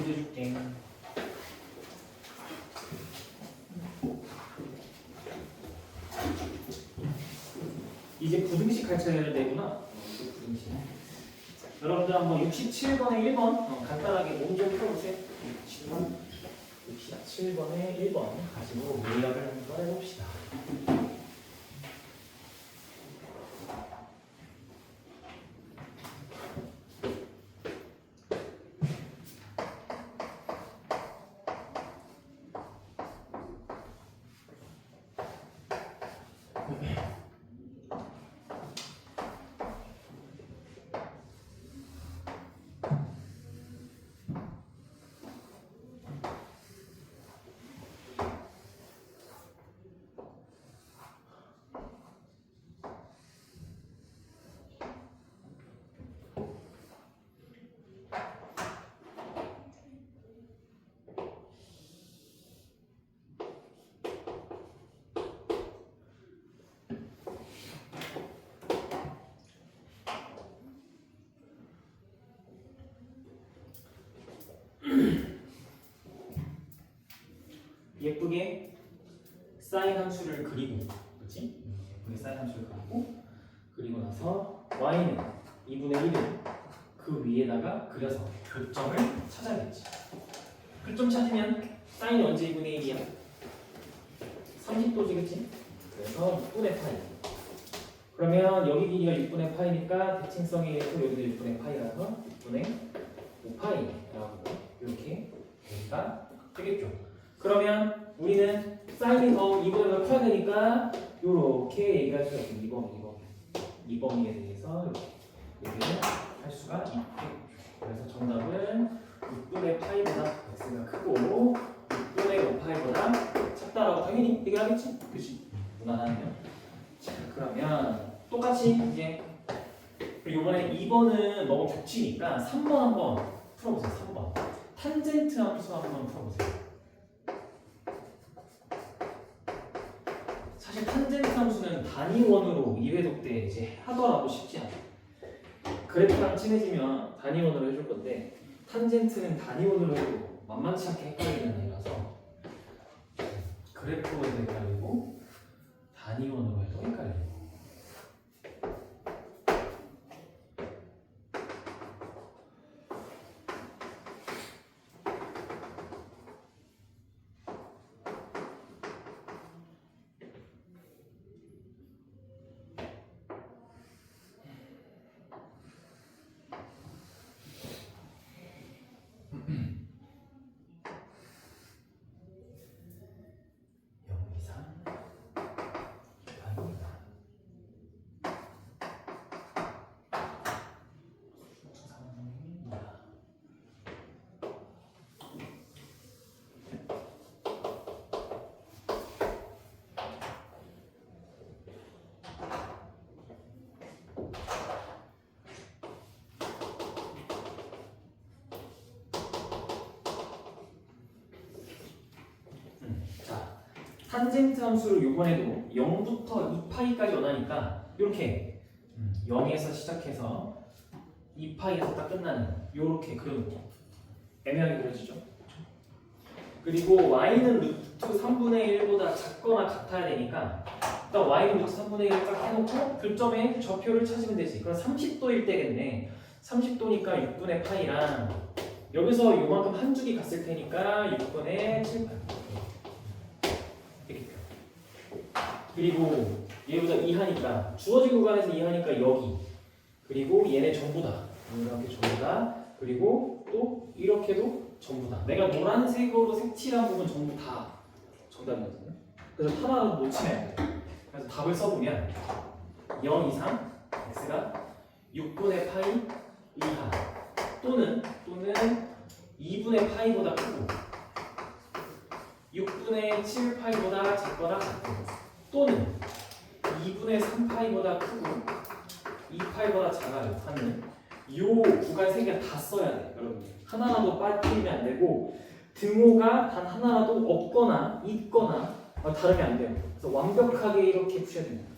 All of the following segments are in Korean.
보여줄게. 이제 부등식 할 차례되구나. 부등식. 여러분들 한번 67번에 1번 간단하게 몸 좀 풀어보세요. 67번에 1번 가지고 요약을 한번 해봅시다. 예쁘게 사인 함수를 그리고, 그렇지? 예쁘게 사인 함수를 그리고 나서 y는 2분의 1을 그 위에다가 그려서 교점을 찾아야겠지. 교점 찾으면 사인이 언제 2분의 1이야? 30도지겠지? 그래서 6분의 파이. 그러면 여기 길이가 6분의 파이니까 대칭성에 의해서 여기도 6분의 파이라서 6분의 5파이라고 이렇게 되니까 되겠죠. 그러면 우리는 사인이 더 2번을 커야 되니까 이렇게 얘기할 수가 있고 2번에 대해서 이렇게 얘기를 할 수가 있겠죠. 그래서 정답은 6분의 파이보다 x가 크고 6분의 5파이보다 작다라고 당연히 얘기하겠지? 그치? 무난하네요. 자, 그러면 똑같이 이제 이번에 2번은 너무 겹치니까 3번 한번 풀어보세요. 3번 탄젠트 함수 한번 풀어보세요. 사실 탄젠트 함수는 단위원으로 2회독 때 이제 하더라도 쉽지 않아요. 그래프랑 친해지면 단위원으로 해줄 건데 탄젠트는 단위원으로 해도 만만치 않게 헷갈리는 애라서 그래프로 해도 헷갈리고 단위원으로 해도 헷갈리고. 탄젠트 함수를 요번에도 0부터 2파이까지 원하니까 이렇게 0에서 시작해서 2파이에서 딱 끝나는 이렇게 그려놓고 애매하게 그려지죠. 그리고 y는 루트 3분의 1보다 작거나 같아야 되니까 일단 y는 루트 3분의 1을 딱 해놓고 교점의 좌표를 찾으면 되지. 그럼 30도일 때겠네. 30도니까 6분의 파이랑 여기서 요만큼 한 줄이 갔을 테니까 6분의 7파이. 그리고 얘보다 2하니까 주어진 구간에서 2하니까 여기, 그리고 얘네 전부 다 이렇게 전부 다, 그리고 또 이렇게도 전부 다. 내가 노란색으로 색칠한 부분 전부 다 정답이거든요. 그래서 하나도 놓치면 안 돼요. 그래서 답을 써보면 0 이상 x가 6분의 파이 이하 또는 2분의 파이보다 크고 6분의 7파이보다 작거나 같고 또는 2분의 3파이보다 크고 2파이보다 작아요 하는 이 구간 3개 다 써야 돼요. 여러분들 하나라도 빠뜨리면 안 되고 등호가 단 하나라도 없거나 있거나 다르면 안 돼요. 그래서 완벽하게 이렇게 푸셔야 됩니다.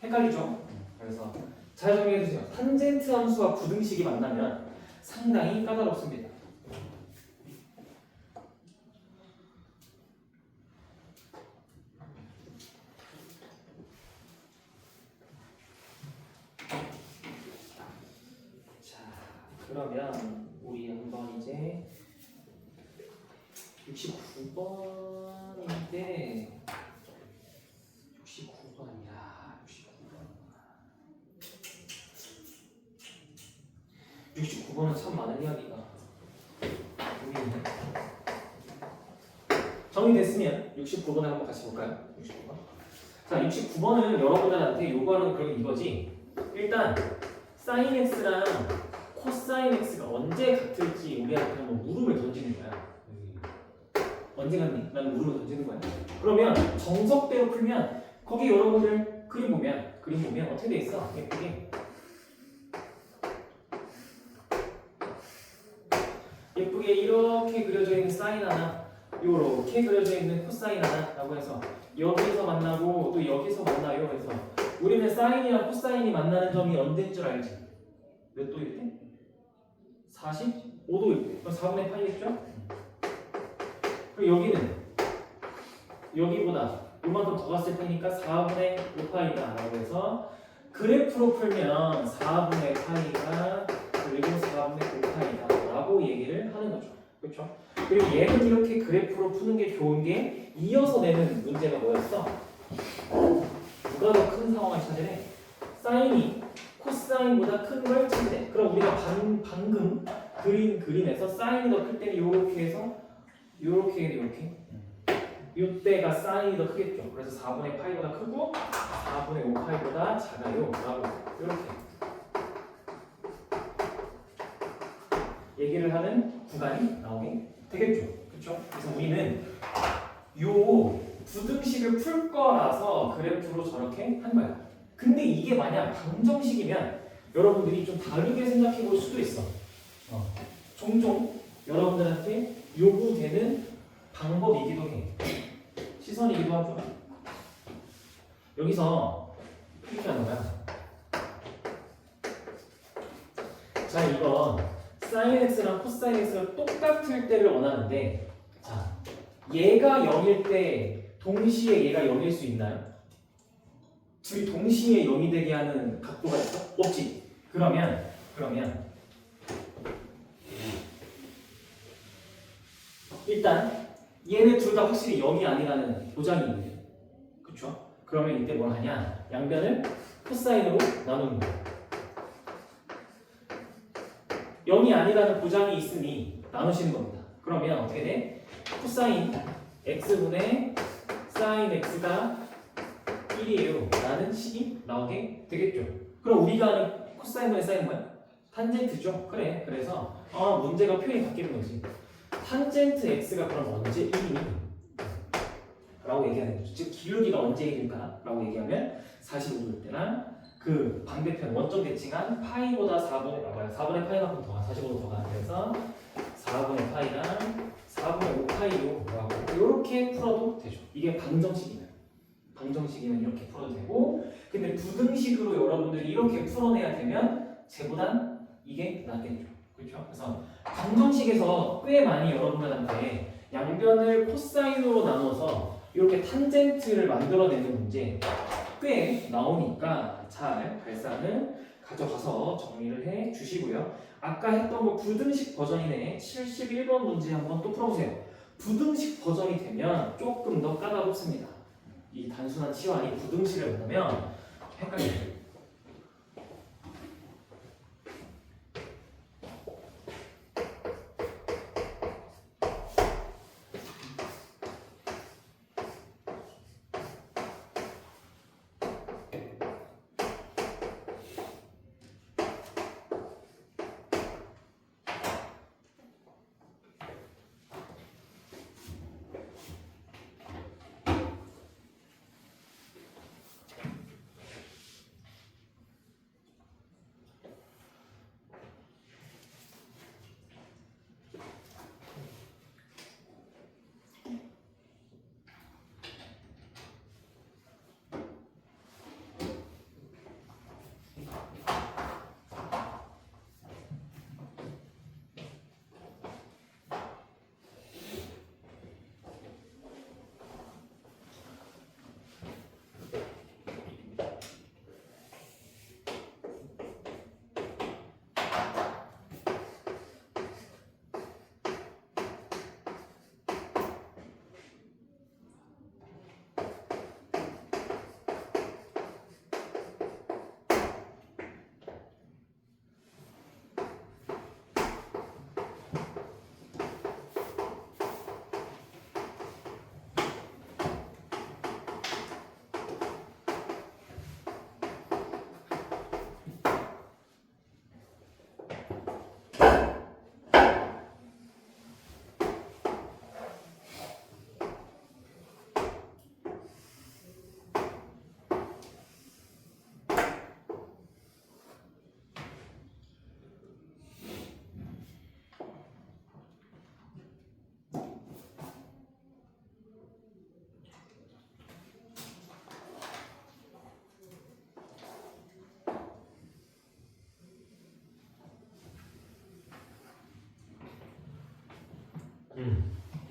헷갈리죠? 그래서 잘 정리해주세요. 탄젠트 함수와 부등식이 만나면 상당히 까다롭습니다. 그러면 우리 한번 이제 69번인데 69번이야. 69번은 참 많은 이야기가 보이네. 정리됐으면 69번을 한번 같이 볼까요? 69번. 자, 69번은 여러분들한테 요구하는 그런 이거지. 일단 sin x랑 코사인 x가 언제 같을지 우리한테 한번 물음을 던지는 거야. 언제 같니? 라는 물음을 던지는 거야. 그러면 정석대로 풀면 거기 여러분들 그림 보면 어떻게 돼 있어? 예쁘게 이렇게 그려져 있는 사인 하나, 이렇게 그려져 있는 코사인 하나라고 해서 여기서 만나고 또 여기서 만나요. 그래서 우리는 사인이랑 코사인이 만나는 점이 언제인 줄 알지? 몇 도일 때? 45도일 때. 그럼 4분의 파이겠죠? 그리고 여기는 여기보다 이만큼 더 갔을 테니까 4분의 5파이다 라고 해서 그래프로 풀면 4분의 파이가 그리고 4분의 5파이다 라고 얘기를 하는 거죠. 그렇죠? 그리고 얘는 이렇게 그래프로 푸는 게 좋은 게 이어서 내는 문제가 뭐였어? 누가 더 큰 상황을 찾으래? 사인이 코사인보다 큰 걸 찾으래. 그럼 우리가 방금 그린 그림에서 사인이 더 클 때는 이렇게 해서 이렇게 이때가 사인이 더 크겠죠. 그래서 4분의 파이보다 크고 4분의 5파이보다 작아요 라고 이렇게 얘기를 하는 구간이 나오게 되겠죠. 그렇죠? 그래서 우리는 요 부등식을 풀 거라서 그래프로 저렇게 한 거야. 근데 이게 만약 방정식이면 여러분들이 좀 다르게 생각해 볼 수도 있어. 종종 여러분들한테 요구되는 방법이기도 해. 시선이기도 하죠. 여기서 이렇게 하는 거야. 자, 이건 sin x랑 코사인 x가 똑같을 때를 원하는데, 자, 얘가 0일 때 동시에 얘가 0일 수 있나요? 둘이 동시에 0이 되게 하는 각도가 있어? 없지. 그러면 일단 얘네 둘 다 확실히 0이 아니라는 보장이 있는데, 그쵸? 그러면 이때 뭘 하냐? 양변을 코사인으로 나누는 거야. 0이 아니라는 보장이 있으니 나누시는 겁니다. 그러면 어떻게 돼? 코사인 x분의 사인 x가 1이에요 라는 식이 나오게 되겠죠. 그럼 우리가 아는 코사인분의 사인은 뭐야? 탄젠트죠. 그래. 그래서 문제가 표현이 바뀌는 거지. 탄젠트 x가 그럼 언제 1이니? 라고 얘기하는 거죠. 즉 기울기가 언제 1일까? 라고 얘기하면 45도일 때랑 그 반대편 원점 대칭한 파이보다 4분의 파이만큼 더 45도 더 가는 그래서 4분의 파이랑 4분의 5파이요 라고 이렇게 풀어도 되죠. 이게 방정식이면 이렇게 풀어도 되고, 근데 부등식으로 여러분들이 이렇게 풀어내야 되면 쟤보단 이게 낫겠죠. 그렇죠? 그래서 방정식에서 꽤 많이 여러분들한테 양변을 코사인으로 나눠서 이렇게 탄젠트를 만들어내는 문제 꽤 나오니까 잘 발산을 가져가서 정리를 해 주시고요. 아까 했던 거 부등식 버전이네. 71번 문제 한번 또 풀어보세요. 부등식 버전이 되면 조금 더 까다롭습니다. 이 단순한 치환이 부등식을 만나면 헷갈려요.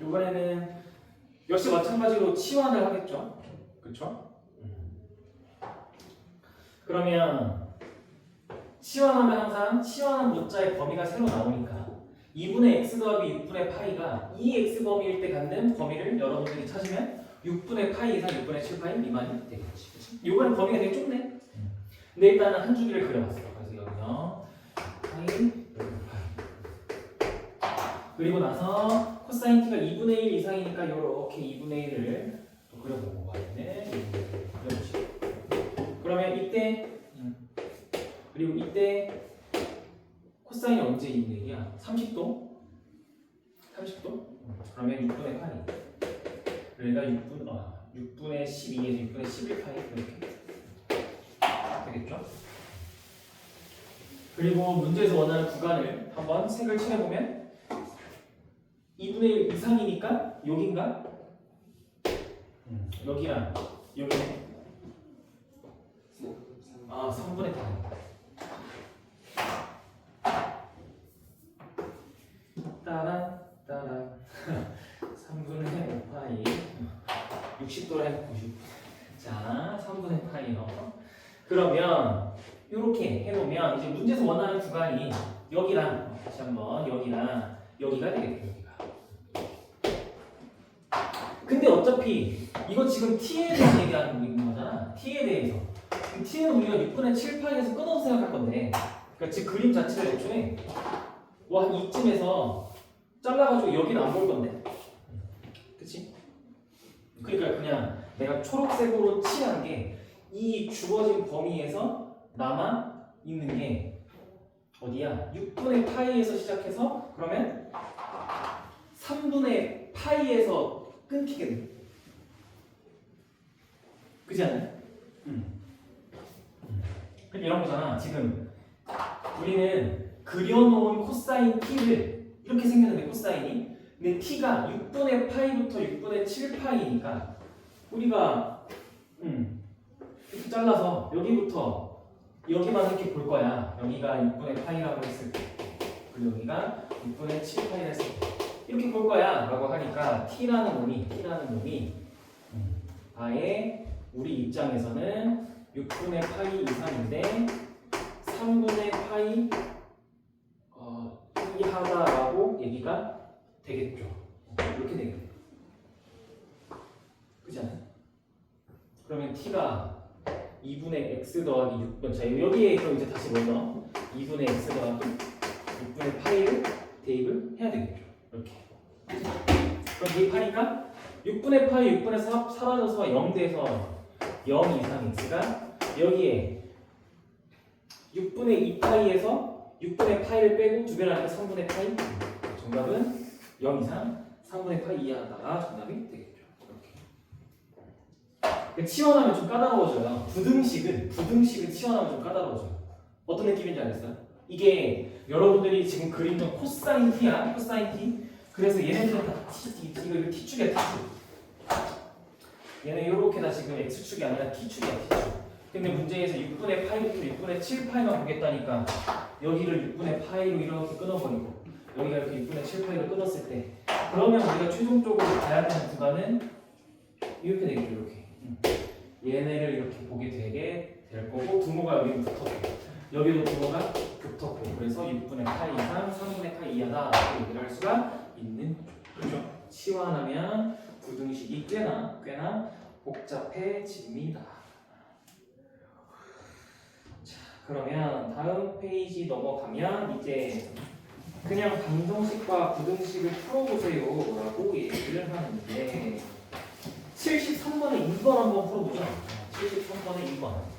이번에는 역시 마찬가지로 치환을 하겠죠. 그렇죠? 그러면 치환하면 항상 치환한 모자의 범위가 새로 나오니까 2분의 x 더하기 6분의 파이가 이 x 범위일 때 갖는 범위를 여러분들이 찾으면 6분의 파이 이상 6분의 7파이 미만이 되겠지. 그치? 이번엔 범위가 되게 좁네. 근데 일단은 한 주기를 그려봤어. 그래서 여기요 파이, 여기 파이. 그리고 나서 코사인 t가 2분의 1 이상이니까 이렇게 2분의 1을 또 그려보고 y는 2분의 1을 그려보시고. 그러면 이때 그리고 이때 코사인이 언제 2분의 1이야? 30도? 30도? 그러면 6분의 8이. 그러니까 6분의 12에서 6분의 11파이 이렇게 되겠죠? 그리고 문제에서 원하는 구간을 한번 색을 칠해보면 2분의 1 이상이니까 여긴가? 여기랑 여기네. 3분의 8. 따란 따란 3분의 5파이 60도로 해서 90. 자, 3분의 파이 넣어. 그러면 이렇게 해놓으면 이제 문제에서 원하는 구간이 여기랑 다시 한번 여기랑 여기가 되겠죠. 여기가. 근데 어차피 이거 지금 t에 대해서 얘기하는 거잖아. t에 대해서. t는 우리가 6분의 7파이에서 끊어서 생각할 건데, 그러니까 지금 그림 자체를 애초에 한 이쯤에서 잘라가지고 여기는 안 볼 건데, 그치? 그러니까 그냥 내가 초록색으로 칠한 게 이 주어진 범위에서 남아 있는 게 어디야? 6분의 파이에서 시작해서 그러면 3분의 파이에서 끊기겠네. 그지 않나요? 이런 거잖아. 지금 우리는 그려놓은 코사인 t를 이렇게 생겼는데 코사인이 근데 t가 6분의 파이부터 6분의 7파이니까 우리가 이렇게 잘라서 여기부터 여기만 이렇게 볼 거야. 여기가 6분의 파이라고 했을 때 그리고 여기가 6분의 7파이라 했을 때 이렇게 볼 거야 라고 하니까 t라는 놈이 아예 우리 입장에서는 6분의 파이 이상인데 3분의 파이 이하다라고 얘기가 되겠죠. 이렇게 되겠네요. 그렇지 않아요? 그러면 t가 2분의 x 더하기 6분 자 여기에 그럼 이제 다시 뭘 넣어? 2분의 x 더하기 6분의 파이를 대입을 해야 되겠죠. 이렇게. 그럼 대입하니까 6분의 파이 6분의 4 사라져서 0 돼서 0 이상 x가 여기에 6분의 2파이에서 6분의 파이를 빼고 두 배를 하니까 3분의 파이. 정답은 0 이상 3분의 파이 이하다가 정답이 되겠죠. 이렇게. 치환하면 좀 까다로워져요. 부등식은 치환하면 좀 까다로워져요. 어떤 느낌인지 알겠어요? 이게 여러분들이 지금 그리는 코사인 t야. 코사인 t. 그래서 얘네들은 다 이거 t축이야. t축. 얘는 이렇게 다 지금 x축이 아니라 t축이야. t축. 근데 문제에서 6분의 파이부터 6분의 7파이만 보겠다니까 여기를 6분의 파이로 이렇게 끊어버리고 여기가 이렇게 6분의 7파이로 끊었을 때 그러면 우리가 최종적으로 가야 되는 구간은 이렇게 되겠죠. 이렇게 얘네를 이렇게 보게 되게 될 거고 분모가 여기 붙었고 여기도 분모가 붙었고 그래서 6분의 파이 이상 3분의 파이 이하다 라고 얘기를 할 수가 있는 거죠. 치환하면 부등식이 꽤나 복잡해집니다. 그러면 다음 페이지 넘어가면 이제 그냥 방정식과 부등식을 풀어보세요 라고 얘기를 하는데 73번에 2번 한번 풀어보죠. 73번에 2번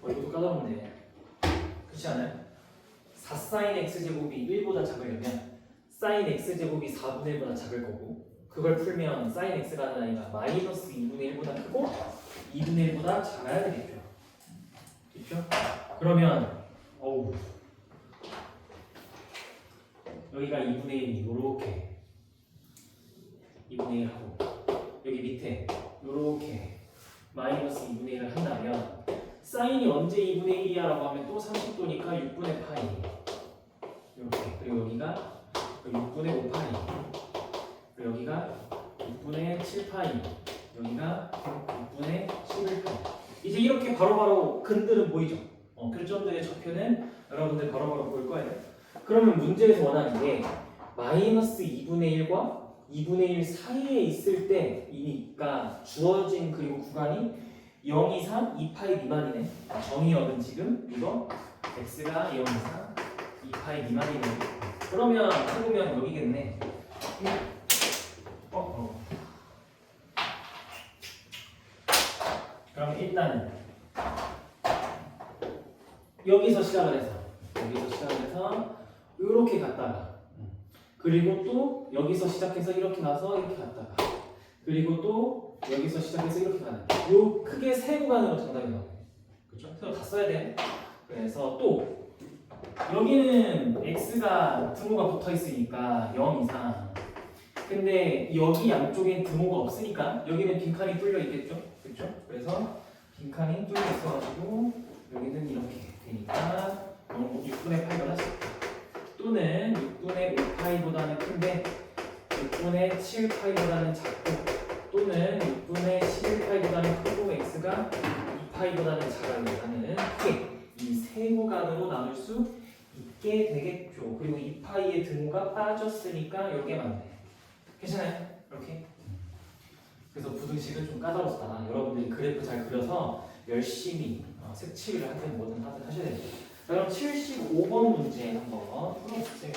이것도 까다롭네. 그렇지 않아요? 4sin x제곱이 1보다 작으려면 sin x제곱이 4분의 1보다 작을 거고, 그걸 풀면 sin x가 하는 아이가 마이너스 2분의 1보다 크고 2분의 1보다 작아야 되겠죠. 그렇죠? 그러면 여기가 2분의 1이 요렇게 2분의 1 하고, 여기 밑에 요렇게 마이너스 2분의 1을 한다면 사인이 언제 2분의 1이야 라고 하면 또 30도니까 6분의 파이 이렇게, 그리고 여기가 6분의 5파이, 그리고 여기가 6분의 7파이, 여기가 6분의 11파이. 이제 이렇게 바로바로 근들은 보이죠? 교점들의 좌표는 여러분들 바로바로 볼 거예요. 그러면 문제에서 원하는 게 마이너스 2분의 1과 2분의 1 사이에 있을 때이니까 주어진 그리고 구간이 0 이상 2파이 미만이네. 정의 얻은 지금 이거 x가 0 이상 2파이 미만이네. 그러면 해보면 여기겠네. 그럼 일단은 여기서 시작을 해서 이렇게 갔다가, 그리고 또 여기서 시작해서 이렇게 가서 이렇게 갔다가, 그리고 또 여기서 시작해서 이렇게 가는, 요 크게 세 구간으로 정답이 나와요. 그렇죠? 그래서 다 써야 돼. 그래서 또 여기는 x가 등호가 붙어 있으니까 0 이상. 근데 여기 양쪽엔 등호가 없으니까 여기는 빈칸이 뚫려 있겠죠? 그렇죠? 그래서 빈칸이 뚫려 있어가지고 여기는 이렇게 되니까 6분의 8가 하죠. 또는 6분의 5파이보다는 큰데 6분의 7파이보다는 작고, 또는 6분의 11파이보다는 크고 x가 2파이보다는 작아요 하는 크게 이 세 구간으로 나눌 수 있게 되겠죠. 그리고 2파이의 등호가 빠졌으니까 이게 맞네. 괜찮아요? 이렇게. 그래서 부등식은 좀 까다롭다. 여러분들이 그래프 잘 그려서 열심히 색칠을 하든 뭐든 하든 하셔야 됩니다. 그럼 75번 문제 한번 풀어보세요.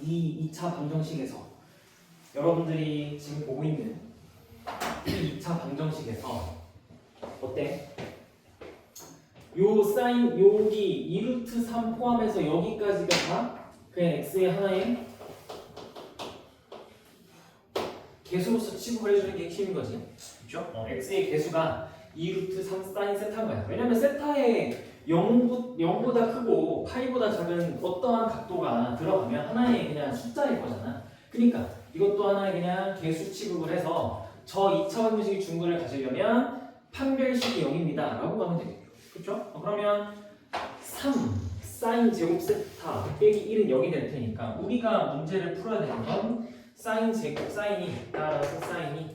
이 2차 방정식에서 여러분들이 지금 보고 있는 이 2차 방정식에서 어때? 요 사인 여기 2루트 3 포함해서 여기까지가 다 그냥 x의 하나의 개수로서 취급을 해주는 게 핵심인 거지. 그렇죠? x의 개수가 2루트 3 사인 세타인 거야. 왜냐면 세타에 0보다 크고 파이보다 작은 어떠한 각도가 들어가면 하나의 그냥 숫자일 거잖아. 그러니까 이것도 하나의 그냥 개수 취급을 해서 저 2차 방정식의 중근을 가지려면 판별식이 0입니다 라고 하면 되겠죠. 그렇죠? 그러면 3 사인 제곱 세타 빼기 1은 0이 될 테니까 우리가 문제를 풀어야 되는 건 사인 제곱 사인이 따라서 사인이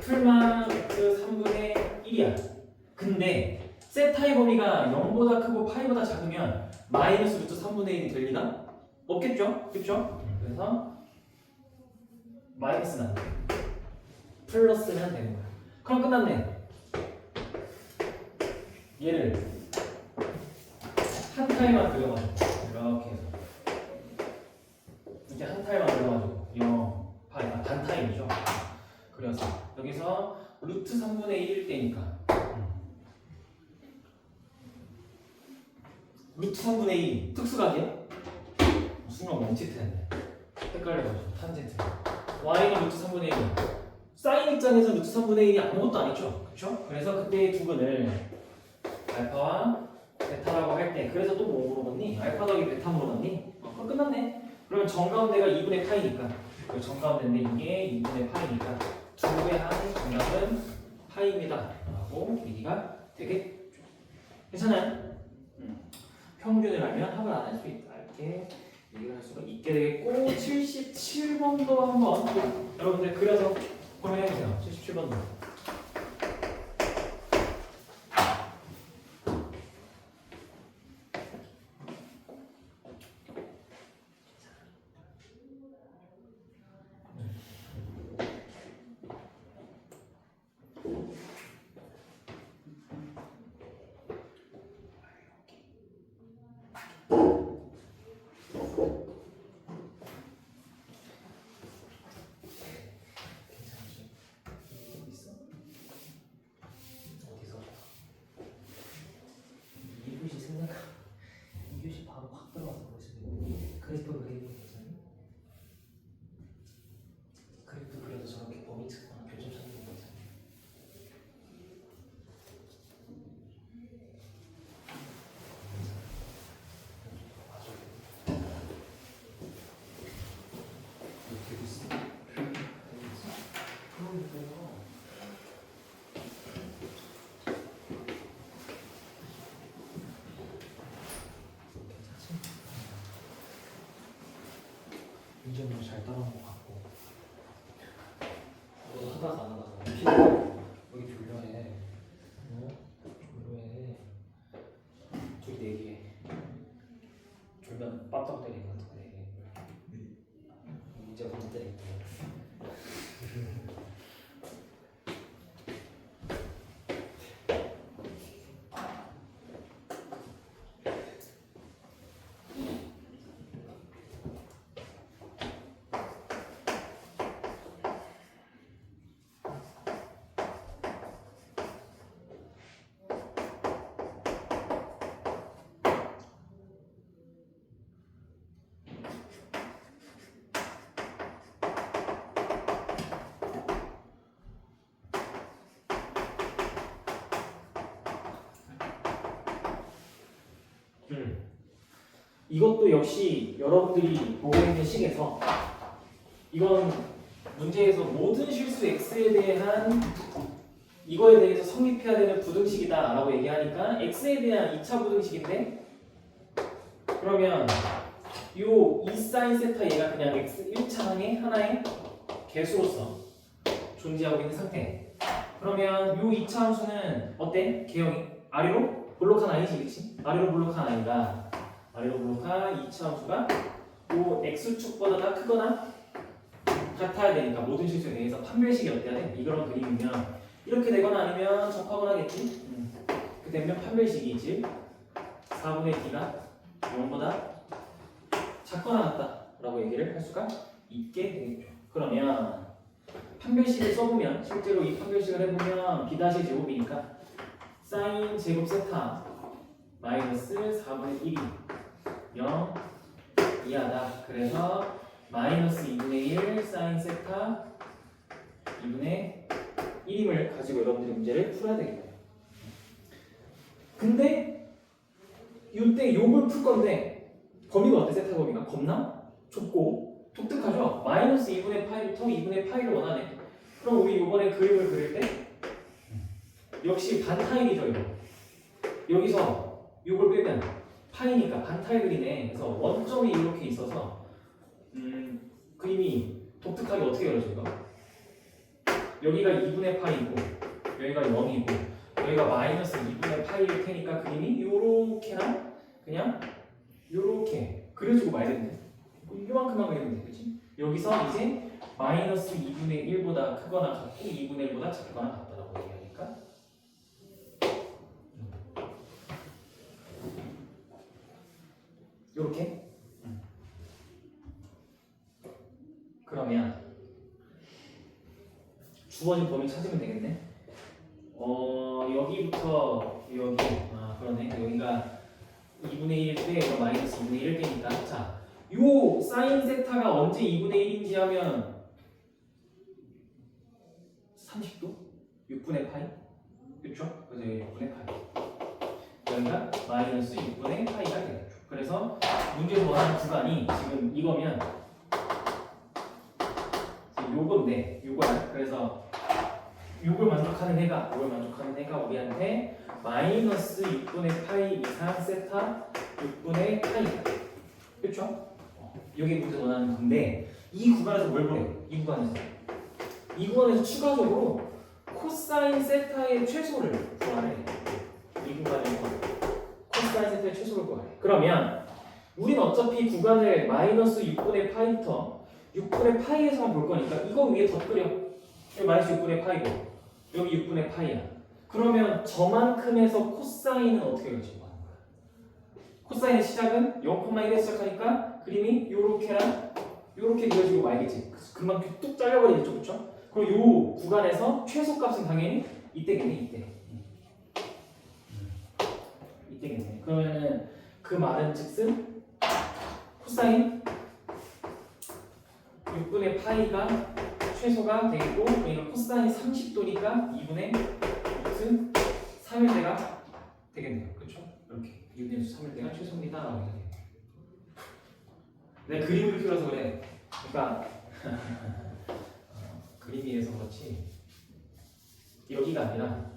풀마 루트 3분의 1이야. 근데 세타의 범위가 0보다 크고 파이보다 작으면 마이너스 루트 3분의 1이 될 리가 없겠죠? 그렇죠? 그래서 마이너스는 안 돼. 플러스는 되는 거야. 그럼 끝났네. 얘를 한 타임만 그려가지고 이렇게 해서 이제 한 타임만 그려가지고 0, 반 타임이죠. 그래서 여기서 루트 3분의 1일 때니까 루트 3분의 2 특수각이야? 수능 멈칫했네. 헷갈려가지고 탄젠트. y는 루트 3분의 1. 사인 입장에서 루트 3분의 1이 아무것도 아니죠. 그렇죠? 그래서 그때 두근을 알파와 베타라고 할 때 그래서 또 뭐 물어봤니? 알파 더하기 베타 물어봤니? 그럼 끝났네. 그러면 정가운데가 2분의 파이니까 그 정가운데인데 이게 2분의 파이니까 두 배 한 정답은 파이입니다 라고 얘기가 되겠죠. 괜찮아요? 평균을 알면 합을 안 할 수 있다 이렇게 얘기를 할 수가 있게 되겠고 77번도 한번 여러분들 그려서 고민해보세요. 77번도 그래프 그리는 거 괜찮니? 그래프 그려서 저렇게 범위 찾거나 교점 찾는 거 괜찮니? 되고 있어. 그러니까요. 윤정이 잘 따라온 것 같고 하다가 안 하다가 여기 졸려해. 졸려해. 저기 4개 졸면 빠딱 때리는 것 같아. 4개 문제가 못 때리고 이것도 역시 여러분들이 보고 있는 식에서 이건 문제에서 모든 실수 x에 대한 이거에 대해서 성립해야 되는 부등식이다 라고 얘기하니까 x에 대한 2차 부등식인데 그러면 요 2sin 세타 얘가 그냥 x 1차항의 하나의 개수로서 존재하고 있는 상태. 그러면 요 2차 함수는 어때? 개형이 아래로 볼록한 아니지, 그치? 아래로 볼록한 아니다. 아래로 볼록한 2차 함수가 요 x축보다 다 크거나 같아야 되니까 모든 실수에 대해서 판별식이 어때야 돼? 이런 그림이면 이렇게 되거나 아니면 접하거나 하겠지? 그 되면 판별식이 즉 4분의 d가 0보다 작거나 같다 라고 얘기를 할 수가 있게 되겠죠. 그러면 판별식을 써보면 실제로 이 판별식을 해보면 b' 제곱이니까 사인 제곱 세타 마이너스 4분의 1이 0 이하다. 그래서 마이너스 2분의 1 사인 세타 2분의 1임을 가지고 여러분들이 문제를 풀어야 되겠네요. 근데 이때 요걸 풀 건데 범위가 어때? 세타 범위가 겁나 좁고 독특하죠? 마이너스 2분의 파이부터 2분의 파이를 원하네. 그럼 우리 이번에 그림을 그릴 때 역시 반타입이죠. 이거 여기서 요걸 빼면 파이니까 반타입이네. 그래서 원점이 이렇게 있어서 그림이 독특하게 어떻게 그려져 이거? 여기가 2분의 파이고 여기가 0이고 여기가 마이너스 2분의 파이일 테니까 그림이 요렇게랑 그냥 요렇게 그려주고 말겠네. 이만큼만 그리면 돼, 그렇지? 여기서 이제 마이너스 2분의 1보다 크거나 같고 2분의 1보다 작거나 같다라고 얘기하니까 요렇게 그러면 주어진 범위 찾으면 되겠네. 여기부터 여기 그러네. 여기가 2분의 1일 때 그럼 마이너스 2분의 1일 때니까 자, 요 사인 세타가 언제 2분의 1인지 하면 30도? 6분의 파이? 그렇죠? 그래서 여기 6분의 파이 여기가 마이너스 6분의 파이가 되겠죠. 그래서 문제에서 원하는 구간이 지금 이거면 요건데 요거야. 그래서 요걸 만족하는 애가 우리한테 마이너스 6분의 파이 이상 세타 6분의 파이다. 그렇죠? 여기 문제 원하는 건데 이 구간에서 뭘 보래? 이 구간에서 추가적으로 코사인 세타의 최소를 구하래. 이 구간에서 코사인 세타의 최소를 구하래. 그러면 우린 어차피 구간을 마이너스 6분의 파이부터 6분의 파이에서만 볼 거니까 이거 위에 덧그려. 여기 마이너스 6분의 파이고 여기 6분의 파이야. 그러면 저만큼에서 코사인은 어떻게 가지고 가는 거야? 코사인의 시작은 0,1에 시작하니까 그림이 요렇게랑 요렇게 그려지고 말겠지. 금방 뚝 잘려버리겠죠, 그렇죠? 그럼 요 구간에서 최소값은 당연히 이때겠네, 이때겠네. 그러면은 그 말은 즉슨 코사인 6분의 파이가 최소가 되겠고 그러니까 코사인이 30도니까 2분의 루트 3일대가 되겠네요. 그렇죠? 이렇게 2분의 루트 3일대가 최소입니다. 라고 해야 돼요. 내가 그림을 그려서 그래. 그러니까 그림이라서 그렇지 여기가 아니라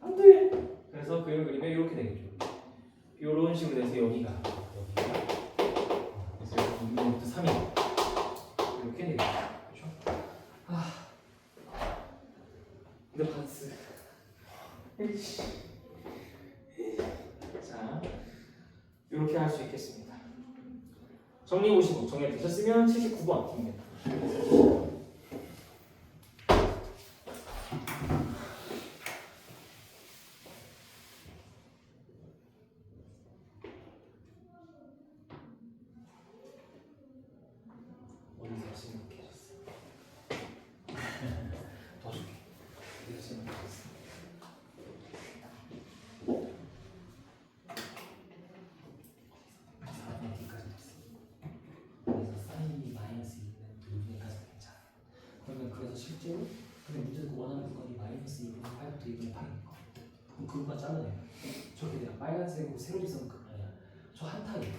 안돼. 그래서 그림을 그리면 이렇게 되겠죠. 이런 식으로 돼서 여기가 그래서 2분의 루트 3일 이렇게 되겠죠. 그렇죠? 근데 반스 자 이렇게 할 수 있겠습니다. 정리 보시고 정리되셨으면 79번입니다. 어디서 생각하셨어? 더 줄게. 어디서 생각하셨어? 그래서 실제로 근데 문제는 원하는 구간이 마이너스 2분의 8부터 2분의 8이니까 그럼 그 구간 잘라내요. 저게 내가 빨간색으로 세로지 선 그거 아니야. 저 한타예요.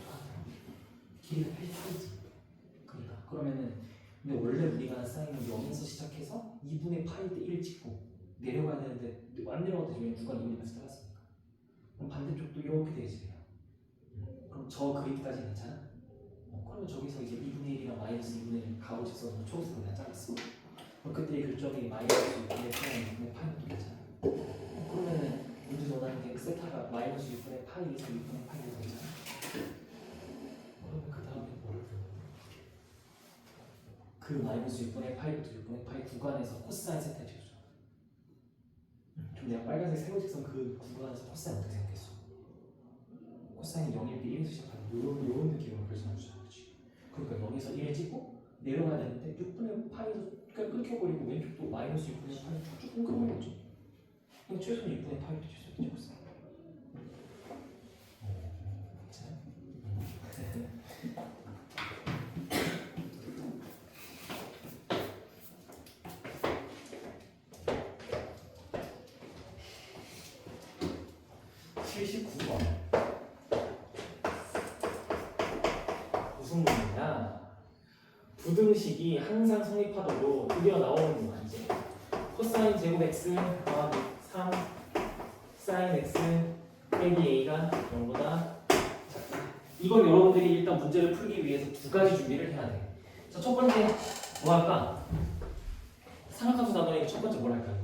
길이가 8타이지. 그러니까 그러면은 근데 원래 우리가 사인은 0에서 시작해서 2분의 8일 때 1 찍고 내려가야 되는데 안 내려가도 되면 구간 2분의 8에서 잘랐으니까 그럼 반대쪽도 이렇게 되지. 그럼 저 그림까지 괜찮아? 그러면 저기서 이제 2분의 1이랑 마이너스 2분의 1 가로 직선으로 초록색으로 그냥 잘랐어. 그때의 교점이 마이너스 6분의 8, 6분의 8도 되잖아. 그러면은 문제 원하는 게 세타가 마이너스 6분의 8에서 6분의 8이 되잖아. 그러면 그 다음에 뭐를 그 마이너스 6분의 8부터 6분의 8 구간에서 코사인 세타의 최소. 그럼 내가 빨간색 세로직선 그 구간에서 코사인 어떻게 생각했어? 코사인이 0일 때 1에서 시작하는 이런 느낌으로 그려서 주잖아, 그렇지? 그러니까 0에서 1을 찍고 내려가야 되는데 6분의 8에서 끊겨버리고 왼쪽도 마이너스 6분의 8이 쭉 끊겨버리겠죠. 근데 최소는 6분의 8이 최소겠죠. 무슨 문제냐? 부등식이 항상 성립하도록 드디어 나오는 문제. 코사인 제곱 x 더하기 3 사인 x 빼기 a가 0보다 작다. 이건 여러분들이 일단 문제를 풀기 위해서 두 가지 준비를 해야 돼. 자, 첫 번째 뭐 할까? 삼각함수 나누는 첫 번째 뭘 할까?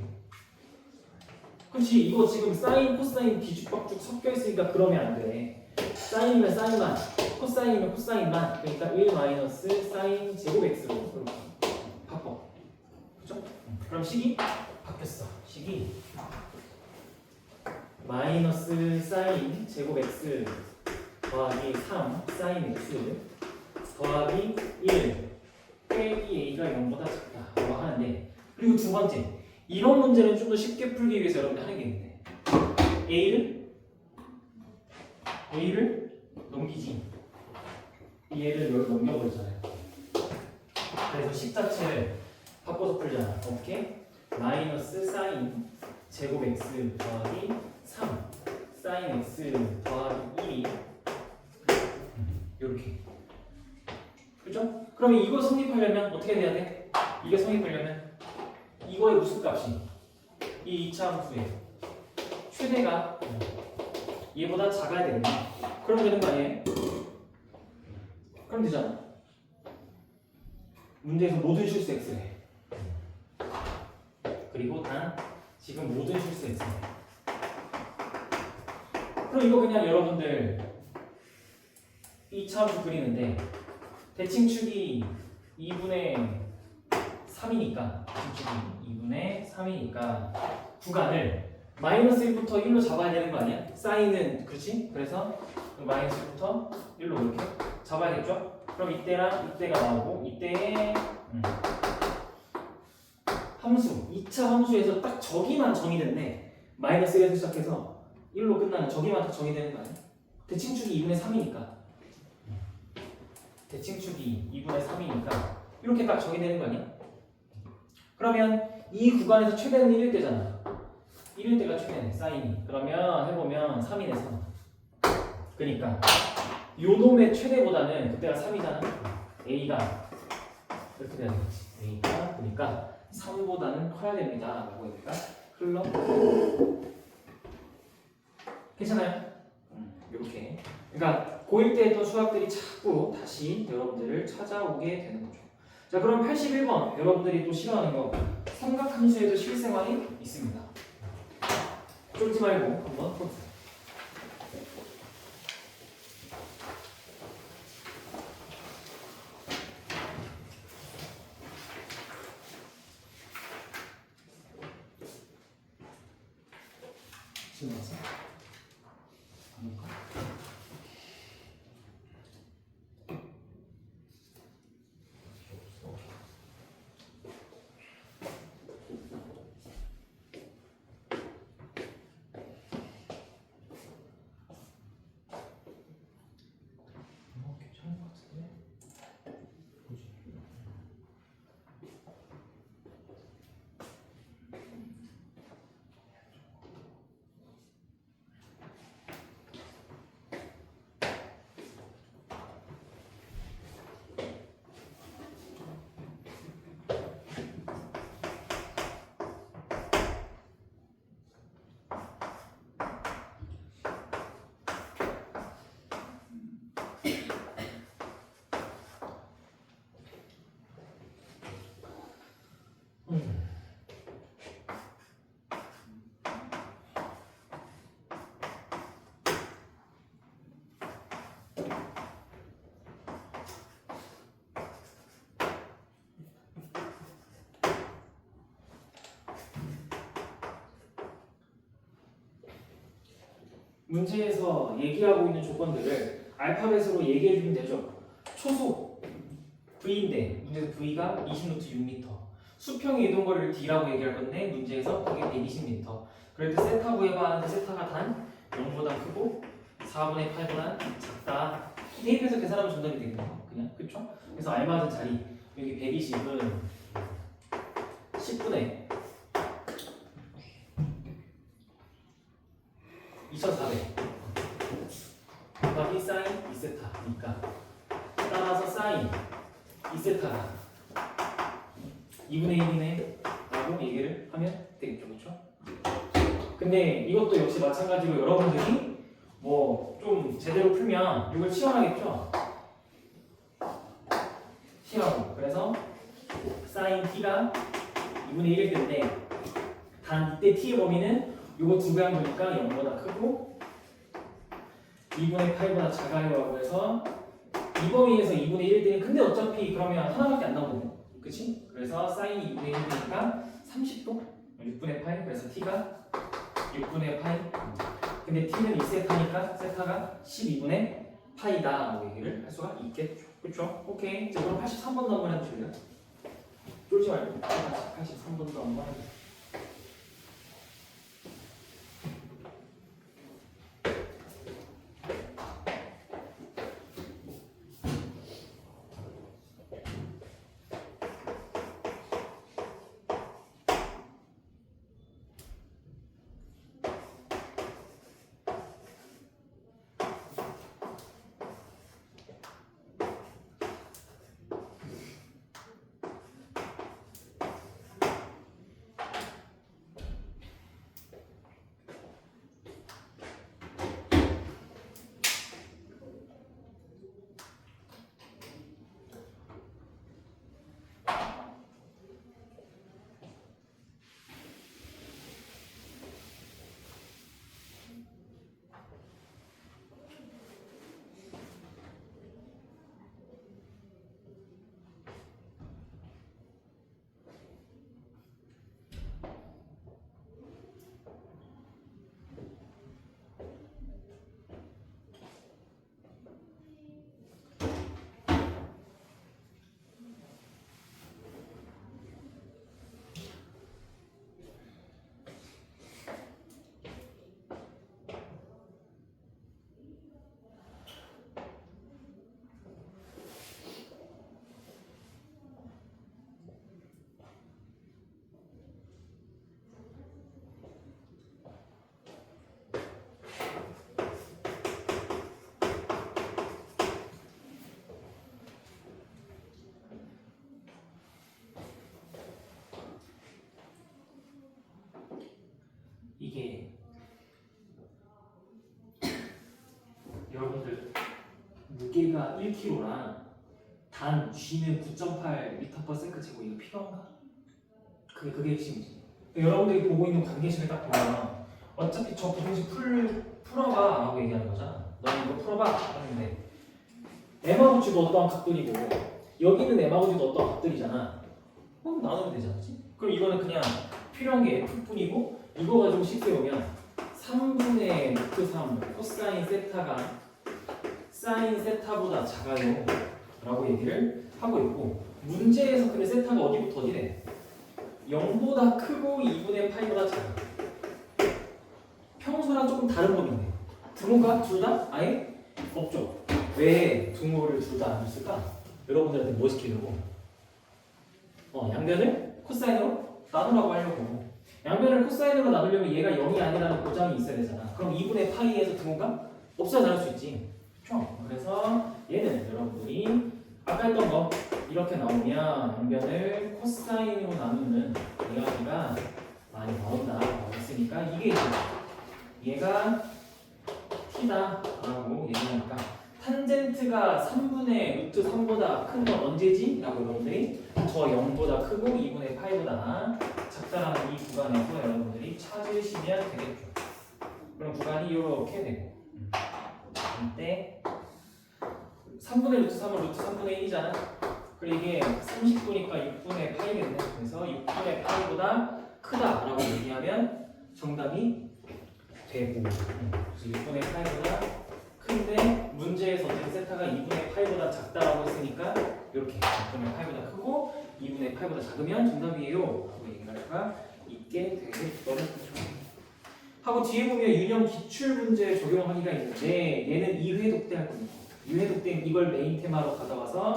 그렇지. 이거 지금 사인 코사인 뒤죽박죽 섞여 있으니까 그러면 안 돼. 사인이면 사인만 코사인이면 코사인만, 그러니까 1 마이너스 사인 제곱 x로 이렇게 바꿔. 그죠? 그럼 식이 바뀌었어. 식이 마이너스 사인 제곱 x 더하기 3 사인 x 더하기 1 빼기 a가 0보다 작다라고 하는데, 그리고 두 번째, 이런 문제는 좀 더 쉽게 풀기 위해서 여러분들 하는 게 있는데, a를 넘기지, 얘를 여기 넘겨버리잖아요. 그래서 식 자체를 바꿔서 풀잖아. 오케이? 마이너스 사인 제곱 x 더하기 3 사인 x 더하기 1이 이렇게. 그죠? 그러면 이거 성립하려면 어떻게 돼야 돼? 이게 성립하려면 이거의 무슨 값이? 이 2차 함수의 최대가 얘보다 작아야 되겠네. 그러면 되는 거 아니에요? 그럼 되잖아. 문제에서 모든 실수 x래. 그리고 단 지금 모든 실수 x래. 그럼 이거 그냥 여러분들 2차 함수 그리는데 대칭축이 2분의 3이니까 대칭축이 2분의 3이니까 구간을 마이너스 1부터 1로 잡아야 되는 거 아니야? 사인은 그렇지? 그래서 마이너스 1부터 1로 이렇게 잡아야겠죠? 그럼 이때랑 이때가 나오고 이때의 함수 2차 함수에서 딱 저기만 정의됐네. 마이너스 1에서 시작해서 1로 끝나는 저기만 딱 정의되는 거 아니야? 대칭축이 2분의 3이니까 대칭축이 2분의 3이니까 이렇게 딱 정의되는 거 아니야? 그러면 이 구간에서 최대는 1일 때잖아. 1일 때가 최대네, 사인이. 그러면 해보면 3이네, 3. 그러니까 요 놈의 최대보다는 그때가 3이잖아. A가 이렇게 돼야 되겠지. A가 그러니까 3보다는 커야 됩니다. 라고 하니까 흘러. 괜찮아요? 이렇게. 그러니까 고1 때 했던 수학들이 자꾸 다시 여러분들을 찾아오게 되는 거죠. 자, 그럼 81번 여러분들이 또 싫어하는 거, 삼각함수에도 실생활이 있습니다. 쫄지 말고 한번 보세요. 지금 와서 볼까? 괜찮은 것 같은데? 보지. 문제에서 얘기하고 있는 조건들을 알파벳으로 얘기해 주면 되죠. 초속 V인데 문제에서 V가 20루트 6m, 수평의 이동거리를 D라고 얘기할 건데 문제에서 그게 120m. 그럴 때 세타 구해봐 하는데 세타가 단 0보다 크고 4분의 8보다 작다. 대입해서 계산하면 전달이 되겠네요. 그냥 그쵸? 그래서 알맞은 자리 여기 120은 10분의 2400 곱하기 사인 2세타니까 따라서 사인 2세타가 2분의 1이네 라고 얘기를 하면 되겠죠. 그렇죠? 근데 이것도 역시 마찬가지로 여러분들이 뭐 좀 제대로 풀면 이걸 치환하겠죠. T라고. 그래서 사인 T가 2분의 1일 텐데 단 이때 T의 범위는 요거 두 배 한 거니까 0보다 크고 2분의 8보다 작아요 하고 해서 이 범위에서 2분의 1 되니 근데 어차피 그러면 하나밖에 안 나오거든. 그치? 그래서 사인이 2분의 1 되니까 30도 6분의 파이. 그래서 t가 6분의 파이. 근데 t는 2세타니까 세타가 12분의 파이다 라고 얘기를 할 수가 있겠죠. 그렇죠? 오케이. 자, 그럼 83번도 한번 해보실래요? 쫄지 말고 83번도 한번 해보세요. 이게 여러분들 무게가 1kg랑 단 G는 9.8m/s 제곱 이거 필요한가? 그게 핵심이지. 여러분들이 보고 있는 관계식을 딱 보면 어차피 저 부등식 풀어봐 라고 얘기하는 거잖아. 너는 이거 풀어봐 하는데 M하고G도 어떠한 각들이고 여기는 M하고G도 어떠한 각들이잖아. 그럼 나누면 되지 않지? 그럼 이거는 그냥 필요한 게 F뿐이고 이거 가지고 식 세우면 3분의 루트 3 코사인 세타가 사인 세타보다 작아요 라고 얘기를 하고 있고 문제에서 근데 세타가 어디부터 어디래? 0보다 크고 2분의 파이보다 작아. 평소랑 조금 다른 범위인데 등호가 둘 다 아예 없죠. 왜 등호를 둘 다 안 쓸까? 여러분들한테 뭐 시키려고? 양변을 코사인으로 나누라고 하려고. 양변을 코사인으로 나누려면 얘가 0이 아니라는 보장이 있어야 되잖아. 그럼 2분의 파이에서 등호가 없어야 나올 수 있지. 그렇죠? 그래서 얘는 여러분들이 아까 했던 거 이렇게 나오면 양변을 코사인으로 나누는 이야기가 많이 나온다라고 했으니까 이게 이제 얘가 t다 라고 얘기하니까 탄젠트가 3분의 루트 3보다 큰 건 언제지? 라고 여러분들이 저 0보다 크고 2분의 파이보다 작다라는 이 구간에서 여러분들이 찾으시면 되겠죠. 그럼 구간이 이렇게 되고 이때 3분의 루트 3은 루트 3분의 1이잖아. 그리고 이게 30도니까 6분의 파이겠네. 그래서 6분의 파이보다 크다라고 얘기하면 정답이 되고 그래서 6분의 파이보다 큰데 문제에서 어쨌든 세타가 2분의 파이보다 작다라고 했으니까 이렇게 6분의 파이보다 크고 2분의 파이보다 작으면 정답이에요 라고 얘기를 할 수가 있게 되겠죠. 하고 뒤에 보면 유형 기출문제 적용하기가 있는데 얘는 2회 독대 할 겁니다. 2회 독대는 이걸 메인 테마로 가져가서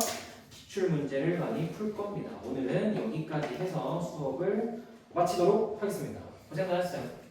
기출문제를 많이 풀 겁니다. 오늘은 여기까지 해서 수업을 마치도록 하겠습니다. 고생 많으셨어요.